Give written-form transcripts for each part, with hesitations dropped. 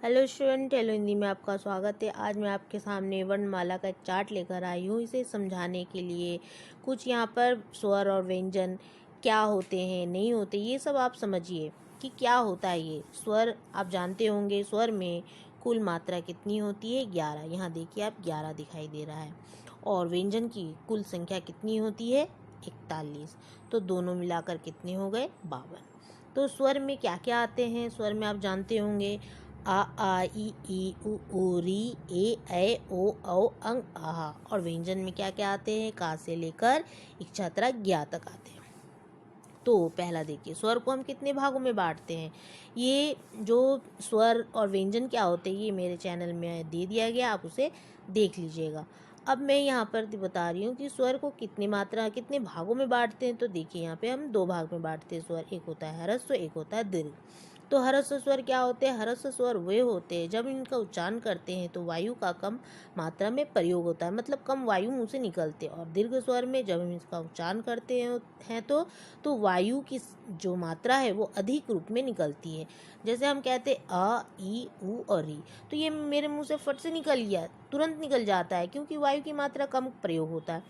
Hello student, hello Hindi में आपका स्वागत है। आज मैं आपके सामने वर्णमाला का एक चार्ट लेकर आई हूँ इसे समझाने के लिए। कुछ यहाँ पर स्वर और व्यंजन क्या होते हैं, नहीं होते, ये सब आप समझिए कि क्या होता है ये स्वर। आप जानते होंगे स्वर में कुल मात्रा कितनी होती है, 11। यहाँ देखिए आप 11 दिखाई दे रहा है। और व्यंजन की कुल संख्या कितनी होती है, 41। तो दोनों मिलाकर कितने हो गए, 52। तो स्वर में क्या क्या आते हैं, स्वर में आप जानते होंगे आ ई उ री ए ओ औ अंग आहा। और व्यंजन में क्या क्या आते हैं, का से लेकर इच्छा तक ज्ञा तक आते हैं। तो पहला देखिए, स्वर को हम कितने भागों में बांटते हैं। ये जो स्वर और व्यंजन क्या होते हैं ये मेरे चैनल में दे दिया गया, आप उसे देख लीजिएगा। अब मैं यहाँ पर बता रही हूँ कि स्वर को कितने भागों में बांटते हैं। तो देखिए यहाँ पे हम 2 भाग में बांटते हैं स्वर। एक होता है ह्रस्व, एक होता है दीर्घ। तो ह्रस्व स्वर क्या होते हैं, ह्रस्व स्वर वे होते हैं जब इनका उच्चारण करते हैं तो वायु का कम मात्रा में प्रयोग होता है, मतलब कम वायु मुंह से निकलते हैं। और दीर्घ स्वर में जब हम इसका उच्चारण करते हैं तो वायु की जो मात्रा है वो अधिक रूप में निकलती है। जैसे हम कहते हैं अ ई उ और ई, तो ये मेरे मुंह से फट से निकल गया, तुरंत निकल जाता है क्योंकि वायु की मात्रा कम प्रयोग होता है।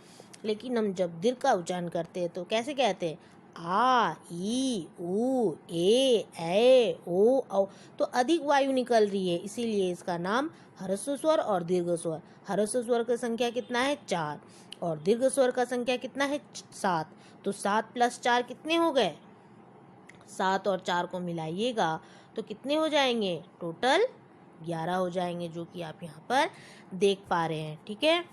लेकिन हम जब दीर्घ का उच्चारण करते हैं तो कैसे कहते हैं, आ ई उ ए ओ औ, तो अधिक वायु निकल रही है, इसीलिए इसका नाम ह्रस्व स्वर और दीर्घ स्वर। ह्रस्व स्वर की संख्या कितना है, 4। और दीर्घ स्वर का संख्या कितना है, 7। तो 7 + 4 कितने हो गए, 7 और 4 को मिलाइएगा तो कितने हो जाएंगे, टोटल 11 हो जाएंगे, जो कि आप यहाँ पर देख पा रहे हैं। ठीक है,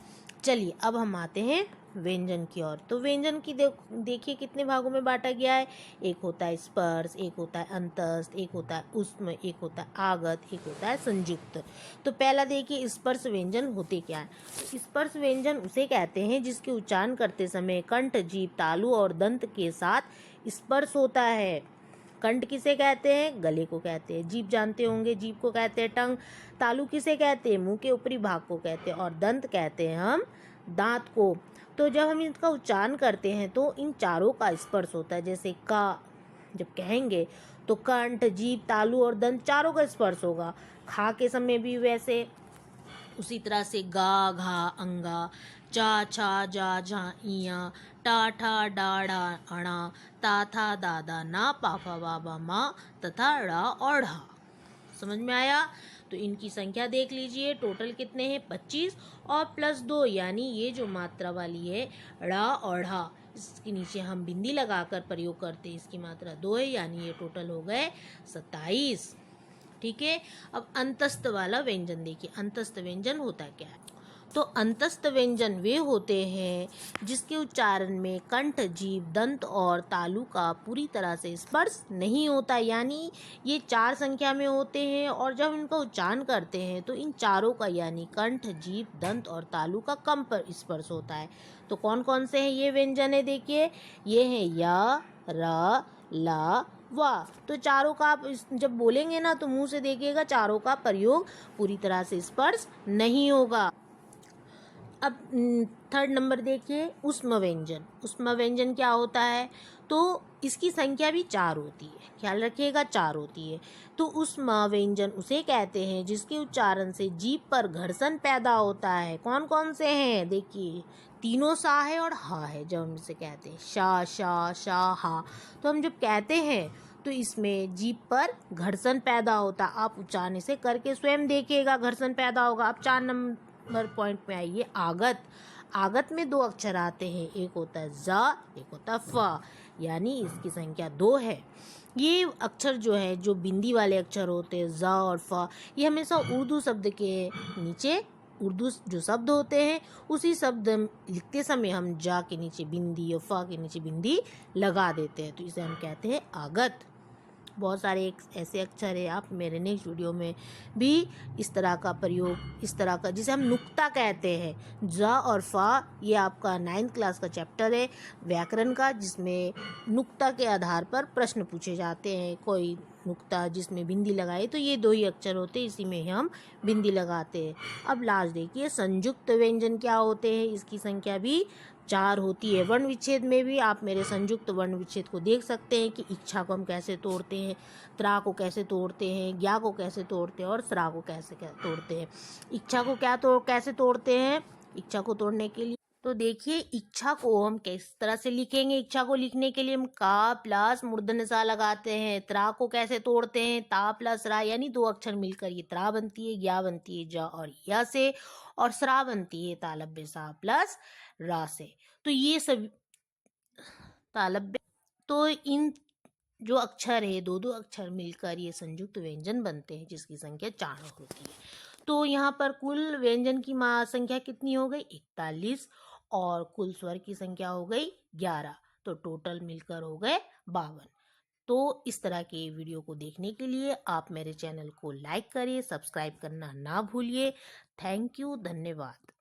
चलिए अब हम आते हैं व्यंजन की ओर। तो व्यंजन की देखिए कितने भागों में बांटा गया है। एक होता है स्पर्श, एक होता है अंतस्थ, एक होता है ऊष्म, एक होता है आगत, एक होता है संयुक्त। तो पहला देखिए स्पर्श व्यंजन होते क्या है। तो स्पर्श व्यंजन उसे कहते हैं जिसके उच्चारण करते समय कंठ, जीभ, तालु और दंत के साथ स्पर्श होता है। कंठ किसे कहते हैं, गले को कहते हैं। जीभ जानते होंगे, जीभ को कहते हैं टंग। तालु किसे कहते हैं, मुंह के ऊपरी भाग को कहते हैं। और दंत कहते हैं हम दांत को। तो जब हम इसका उच्चारण करते हैं तो इन चारों का स्पर्श होता है। जैसे का जब कहेंगे तो कंठ, जीभ, तालु और दंत चारों का स्पर्श होगा। खा के समय भी वैसे उसी तरह से गा घा अंगा, चा छा जा झा इया, टा ठा डा ढा अणा, ता था दादा ना, पाफा बाबा माँ तथा ड़ा और ढा। समझ में आया। तो इनकी संख्या देख लीजिए, टोटल कितने हैं, 25 और +2, यानी ये जो मात्रा वाली है ड़ा और ढा, इसके नीचे हम बिंदी लगाकर प्रयोग करते हैं, इसकी मात्रा 2 है, यानी ये टोटल हो गए 27। ठीक है, अब अंतस्थ वाला व्यंजन देखिए। अंतस्थ व्यंजन होता क्या है। तो अंतस्थ व्यंजन वे होते हैं जिसके उच्चारण में कंठ, जीभ, दंत और तालु का पूरी तरह से स्पर्श नहीं होता, यानी ये 4 संख्या में होते हैं। और जब इनका उच्चारण करते हैं तो इन चारों का यानी कंठ, जीभ, दंत और तालु का कम पर स्पर्श होता है। तो कौन कौन से हैं ये व्यंजन है, देखिए ये है य, र, ला, वाह। तो चारों का आप जब बोलेंगे ना तो मुंह से देखिएगा, चारों का प्रयोग पूरी तरह से स्पर्श नहीं होगा। अब 3rd नंबर देखिए, ऊष्म व्यंजन। ऊष्म व्यंजन क्या होता है, तो इसकी संख्या भी 4 होती है, ख्याल रखिएगा 4 होती है। तो ऊष्म व्यंजन उसे कहते हैं जिसके उच्चारण से जीभ पर घर्षण पैदा होता है। कौन कौन से हैं, देखिए तीनों सा है और हा है। जब हम इसे कहते हैं शा शा शा हा, तो हम जब कहते हैं तो इसमें जीभ पर घर्षण पैदा होता है। आप उच्चारण से करके स्वयं देखिएगा, घर्षण पैदा होगा। अब 4 नंबर पॉइंट में आइए, आगत। आगत में 2 अक्षर आते हैं, एक होता है जा, एक होता है फ, यानी इसकी संख्या 2 है। ये अक्षर जो है, जो बिंदी वाले अक्षर होते हैं जा और फ, ये हमेशा उर्दू शब्द के नीचे, उर्दू जो शब्द होते हैं उसी शब्द लिखते समय हम जा के नीचे बिंदी और फ के नीचे बिंदी लगा देते हैं, तो इसे हम कहते हैं आगत। बहुत सारे ऐसे अक्षर है, आप मेरे नेक्स्ट वीडियो में भी इस तरह का प्रयोग, इस तरह का जिसे हम नुक्ता कहते हैं, जा और फा, ये आपका 9th क्लास का चैप्टर है व्याकरण का, जिसमें नुक्ता के आधार पर प्रश्न पूछे जाते हैं। कोई नुक्ता जिसमें बिंदी लगाए तो ये 2 ही अक्षर होते हैं, इसी में हम बिंदी लगाते हैं। अब लास्ट देखिए, संयुक्त व्यंजन क्या होते हैं। इसकी संख्या भी 4 होती है। वर्ण विच्छेद में भी आप मेरे संयुक्त वर्ण विच्छेद को देख सकते हैं कि इच्छा को हम कैसे तोड़ते हैं, त्रा को कैसे तोड़ते हैं, ज्ञा को कैसे तोड़ते हैं और स्रा को कैसे तोड़ते हैं। इच्छा को कैसे तोड़ते हैं, इच्छा को तोड़ने के लिए तो देखिए इच्छा को हम किस तरह से लिखेंगे। इच्छा को लिखने के लिए हम का प्लस मूर्धन्य सा लगाते हैं। त्रा को कैसे तोड़ते हैं, ता प्लस रा, यानी 2 अक्षर मिलकर ये त्रा बनती है, ज्ञा बनती है जा और या से, और स्रा बनती है तालव्य सा प्लस रा से। तो ये सब तालव्य, तो इन जो अक्षर है 2-2 अक्षर मिलकर ये संयुक्त व्यंजन बनते हैं जिसकी संख्या 4 होती है। तो यहाँ पर कुल व्यंजन की संख्या कितनी हो गई, 41, और कुल स्वर की संख्या हो गई 11, तो टोटल मिलकर हो गए 52। तो इस तरह के वीडियो को देखने के लिए आप मेरे चैनल को लाइक करिए, सब्सक्राइब करना ना भूलिए। थैंक यू, धन्यवाद।